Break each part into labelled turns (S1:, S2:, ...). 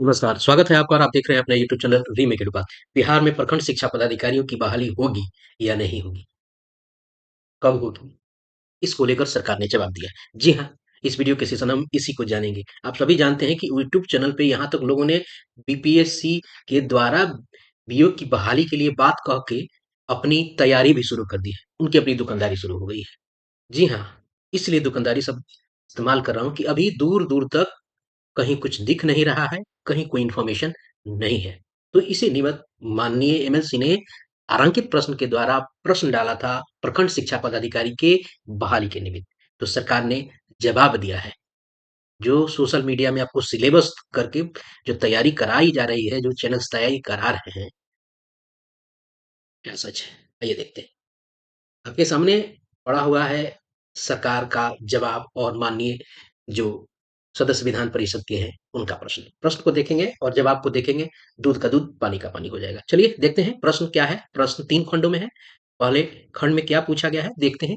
S1: नमस्कार, स्वागत है आपका और आप देख रहे हैं अपना YouTube channel remake educate. Bihar में प्रखंड शिक्षा पदाधिकारियों की बहाली होगी या नहीं होगी? कब होगी? इसको लेकर सरकार ने जवाब दिया है। जी हाँ, इस वीडियो के सेशन हम इसी को जानेंगे। आप सभी जानते हैं कि यूट्यूब चैनल पे यहाँ तक लोगों ने बीपीएससी के द्वारा बीओ की बहाली के लिए बात कह के अपनी तैयारी भी शुरू कर दी है। उनकी अपनी दुकानदारी शुरू हो गई है। जी हाँ, इसलिए दुकानदारी शब्द इस्तेमाल कर रहा हूँ कि अभी दूर-दूर तक कहीं कुछ दिख नहीं रहा है, कहीं कोई इन्फॉर्मेशन नहीं है। तो इसी निमित्त माननीय एमएलसी ने तारांकित प्रश्न के द्वारा प्रश्न डाला था प्रखंड शिक्षा पदाधिकारी के बहाली के निमित्त। तो सरकार ने जवाब दिया है। जो सोशल मीडिया में आपको सिलेबस करके जो तैयारी कराई जा रही है, जो चैनल्स तैयारी करा रहे हैं, क्या सच है? आइए देखते हैं। आपके सामने पड़ा हुआ है सरकार का जवाब और माननीय जो सदस्य विधान परिषद के हैं उनका प्रश्न। प्रश्न को देखेंगे और जवाब को देखेंगे, दूध का दूध, पानी का पानी हो जाएगा। चलिए देखते हैं प्रश्न क्या है। प्रश्न 3 खंडों में है। पहले खंड में क्या पूछा गया है देखते हैं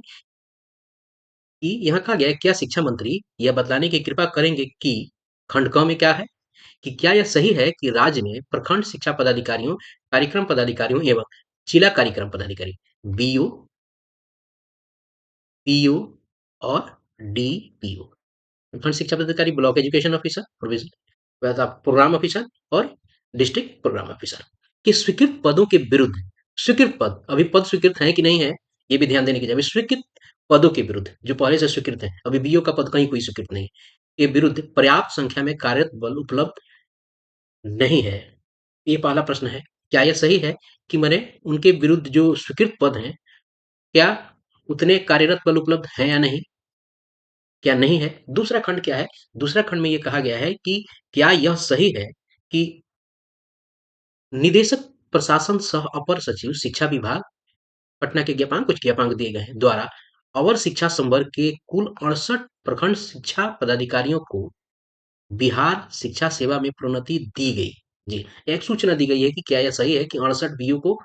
S1: कि यहाँ कहा गया है क्या शिक्षा मंत्री यह बतलाने की कृपा करेंगे कि खंड क में क्या है कि क्या यह सही है कि राज्य में प्रखंड शिक्षा पदाधिकारियों, कार्यक्रम पदाधिकारियों एवं जिला कार्यक्रम पदाधिकारी बीओ पीओ और डीपीओ प्रखंड शिक्षा पदाधिकारी block education officer programme officer और डिस्ट्रिक्ट प्रोग्राम ऑफिसर के स्वीकृत पदों के विरुद्ध स्वीकृत पद अभी पद स्वीकृत है कि नहीं है ये भी ध्यान देने की जरूरत है। स्वीकृत पदों के विरुद्ध जो पहले से स्वीकृत है अभी बीओ का पद कहीं कोई स्वीकृत नहीं के विरुद्ध पर्याप्त संख्या में कार्यरत बल उपलब्ध नहीं है। ये पहला प्रश्न है। क्या यह सही है कि मैंने उनके विरुद्ध जो स्वीकृत पद हैं क्या उतने कार्यरत बल उपलब्ध हैं या नहीं क्या नहीं है? दूसरा खंड क्या है? दूसरा खंड में ये कहा गया है कि क्या यह सही है कि निदेशक प्रशासन सह अपर सचिव शिक्षा विभाग पटना के ज्ञापांक कुछ ज्ञापांक दिए गए हैं द्वारा अवर शिक्षा संवर्ग के कुल 68 प्रखंड शिक्षा पदाधिकारियों को बिहार शिक्षा सेवा में प्रोन्नति दी गई। जी, एक सूचना दी गई है कि क्या यह सही है कि 68 बीयू को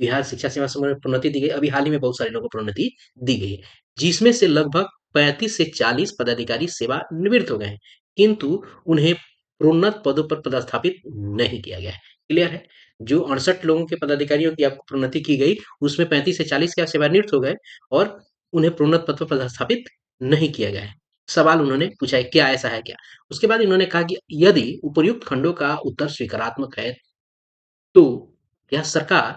S1: बिहार शिक्षा सेवा समूह में प्रोन्नति दी गई। अभी हाल ही में बहुत सारे लोगों को प्रोन्नति दी गई है, जिसमें से लगभग 35 से 40 पदाधिकारी सेवा निवृत्त हो गए हैं, किंतु उन्हें प्रोन्नत पदों पर पदस्थापित नहीं किया गया है। क्लियर है? जो 68 लोगों के पदाधिकारियों की आपको प्रोन्नति की गई, उसमें 35 से 40 क्या सेवानिवृत्त हो गए और उन्हें प्रोन्नत पद पर पदस्थापित नहीं किया गया है। सवाल उन्होंने पूछा है, क्या ऐसा है क्या? उसके बाद इन्होंने कहा कि यदि उपर्युक्त खंडों का उत्तर स्वीकारात्मक है, तो क्या सरकार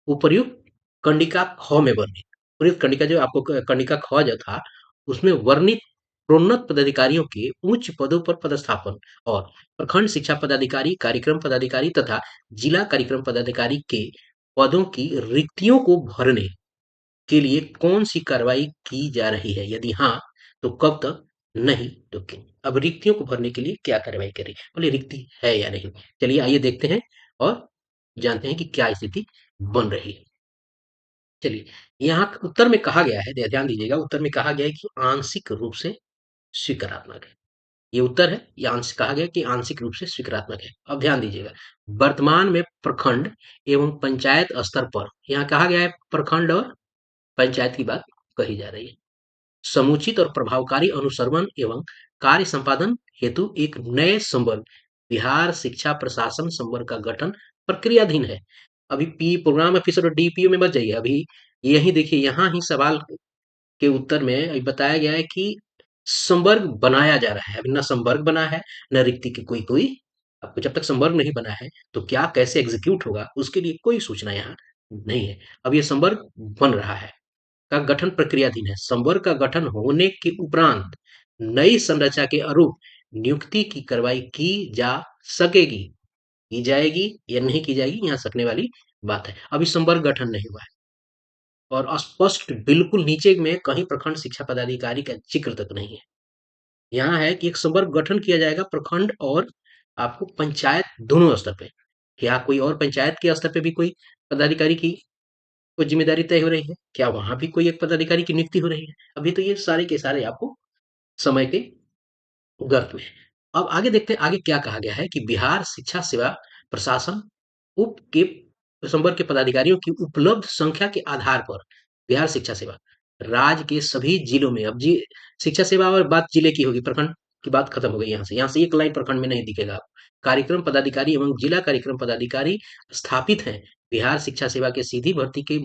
S1: उपर्युक्त कंडिका ख में वर्णित उपर्युक्त कंडिका जो आपको कंडिका ख जो था उसमें वर्णित प्रोन्नत पदाधिकारियों के उच्च पदों पर पदस्थापन और प्रखंड शिक्षा पदाधिकारी कार्यक्रम पदाधिकारी तथा जिला कार्यक्रम पदाधिकारी के पदों की रिक्तियों को भरने के लिए कौन सी कार्रवाई की जा रही है यदि हाँ तो कब तक नहीं तो क्यों अब रिक्तियों को भरने के लिए क्या कार्रवाई करें बोले रिक्ति है या नहीं चलिए आइए देखते हैं और जानते हैं कि क्या स्थिति बन रही है चलिए, यहाँ उत्तर में कहा गया है, ध्यान दीजिएगा उत्तर में कहा गया है कि आंशिक रूप से स्वीकारात्मक है। ये उत्तर है, ये आंशिक कहा गया है कि आंशिक रूप से स्वीकारात्मक है। अब ध्यान दीजिएगा, वर्तमान में प्रखंड एवं पंचायत स्तर पर यहाँ कहा गया है प्रखंड और पंचायत की बात कही जा रही है। समुचित और प्रभावकारी अनुश्रवण एवं कार्य संपादन हेतु एक नए संवर्ग बिहार शिक्षा प्रशासन संवर्ग का गठन प्रक्रियाधीन है। अभी पी प्रोग्राम ऑफिसर और डीपीओ में मत जाइए अभी यही देखिए यहाँ ही सवाल के उत्तर में अभी बताया गया है कि संवर्ग बनाया जा रहा है अभी न संवर्ग बना है न रिक्ति की कोई कोई आपको जब तक संवर्ग नहीं बना है तो क्या कैसे एग्जीक्यूट होगा उसके लिए कोई सूचना यहाँ नहीं है अब ये संवर्ग बन रहा है का गठन प्रक्रियाधीन है संवर्ग का गठन होने के उपरांत नई संरचना के अनुरूप नियुक्ति की कार्रवाई की जा सकेगी की जाएगी या नहीं की जाएगी यहाँ सकने वाली बात है अभी संवर्ग गठन नहीं हुआ है और स्पष्ट बिल्कुल नीचे में कहीं प्रखंड शिक्षा पदाधिकारी का जिक्र तक नहीं है यहाँ है कि एक संवर्ग गठन किया जाएगा प्रखंड और आपको पंचायत दोनों स्तर पे क्या कोई और पंचायत के स्तर पे भी कोई पदाधिकारी की कोई जिम्मेदारी तय हो रही है क्या वहां भी कोई एक पदाधिकारी की नियुक्ति हो रही है अभी तो ये सारे के सारे आपको समय के गर्त में अब आगे देखते हैं आगे क्या कहा गया है कि बिहार शिक्षा सेवा प्रशासन उप के संवर्ग के पदाधिकारियों की उपलब्ध संख्या के आधार पर बिहार शिक्षा सेवा राज्य के सभी जिलों में अब जी शिक्षा सेवा और बात जिले की होगी प्रखंड की बात खत्म हो गई यहाँ से एक लाइन प्रखंड में नहीं दिखेगा आपको। कार्यक्रम पदाधिकारी एवं जिला कार्यक्रम पदाधिकारी स्थापित हैं। बिहार शिक्षा सेवा के सीधी भर्ती के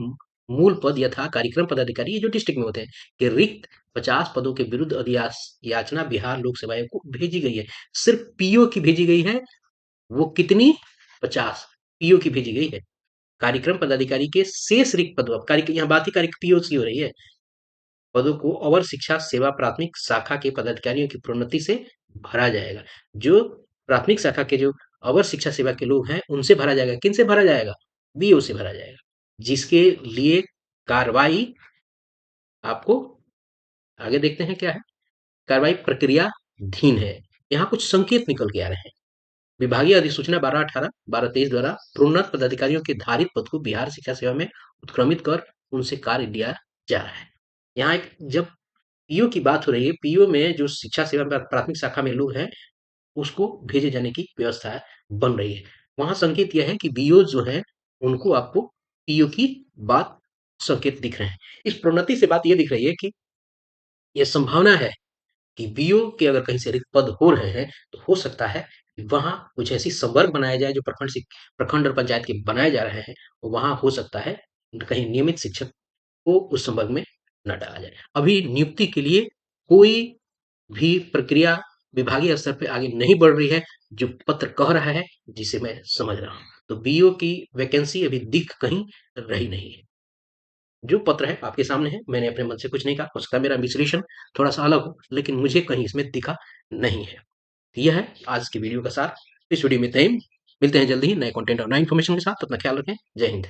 S1: मूल पद यथा कार्यक्रम पदाधिकारी, ये जो डिस्ट्रिक्ट में होते हैं, कि रिक्त 50 पदों के विरुद्ध याचना बिहार लोक सेवा आयोग को भेजी गई है। सिर्फ पीओ की भेजी गई है, वो कितनी? 50 पीओ की भेजी गई है। कार्यक्रम पदाधिकारी के शेष रिक्त पदों, यहाँ बात ही कार्यक्रम पीओ की हो रही है, पदों को अवर शिक्षा सेवा प्राथमिक शाखा के पदाधिकारियों की प्रोन्नति से भरा जाएगा। जो प्राथमिक शाखा के जो अवर शिक्षा सेवा के लोग हैं, उनसे भरा जाएगा। किन से भरा जाएगा? बीओ से भरा जाएगा, जिसके लिए कार्रवाई आपको आगे देखते हैं क्या है। कार्रवाई प्रक्रियाधीन है। यहाँ कुछ संकेत निकल के आ रहे हैं। विभागीय अधिसूचना 12/18, 12/23 द्वारा प्रोन्नत पदाधिकारियों के धारित पद को बिहार शिक्षा सेवा में उत्क्रमित कर उनसे कार्य लिया जा रहा है। यहाँ एक जब पीओ की बात हो रही है, पीओ में जो शिक्षा सेवा प्राथमिक शाखा में लोग हैं, उसको भेजे जाने की व्यवस्था बन रही है। वहां संकेत यह है कि बीओ जो है, उनको आपको पीओ की बात संकेत दिख रहे हैं। इस प्रोन्नति से बात यह दिख रही है कि यह संभावना है कि बीओ के अगर कहीं से रिक्त पद हो रहे हैं, तो हो सकता है कि वहां कुछ ऐसी संवर्ग बनाया जाए जो प्रखंड और पंचायत के बनाए जा रहे हैं, वहां हो सकता है कहीं नियमित शिक्षक को उस संवर्ग में न डाला जाए। अभी नियुक्ति के लिए कोई भी प्रक्रिया विभागीय स्तर पे आगे नहीं बढ़ रही है, जो पत्र कह रहा है, जिसे मैं समझ रहा हूँ। तो बीओ की वैकेंसी अभी दिख कहीं रही नहीं है। जो पत्र है आपके सामने है, मैंने अपने मन से कुछ नहीं कहा। हो सकता है मेरा विश्लेषण थोड़ा सा अलग हो, लेकिन मुझे कहीं इसमें दिखा नहीं है। तो यह है आज की वीडियो का सार। इस वीडियो में इतना ही। मिलते हैं जल्दी ही नए कंटेंट और नई इन्फॉर्मेशन के साथ। अपना ख्याल रखें। जय हिंद।